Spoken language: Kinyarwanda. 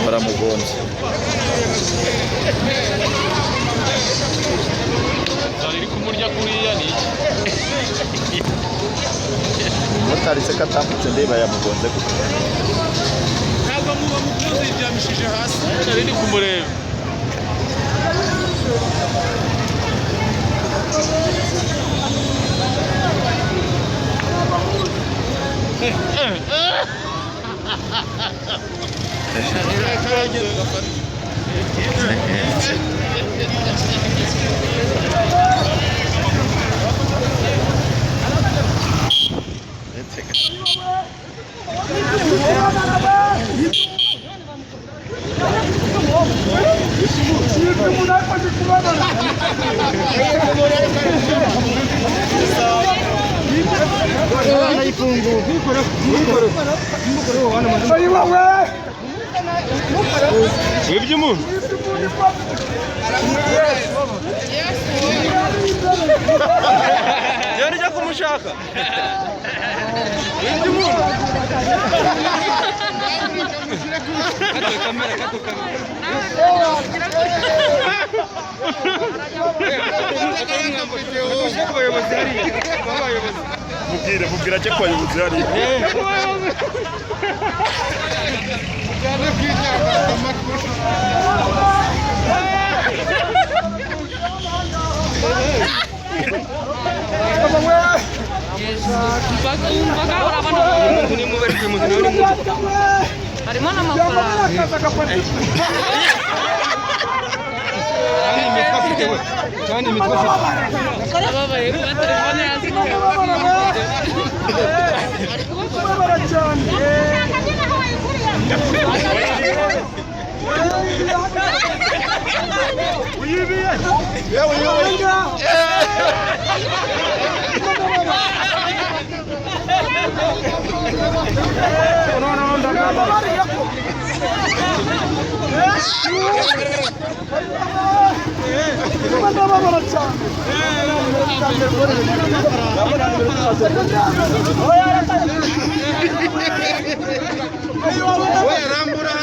baramugonze. Zari kumurya kuriya ni motari se katambutse ndeba yamugonze kuko ntabwo muba mukoze ibyamishije hasi nari ndi kumureba. Iby'umuntu yari ajya kumushaka iby'umuntu mubwira cyo kwayobozi hariya harimo n'amafaranga kandi imitwe afite ababaye kuba telefone hasi rambura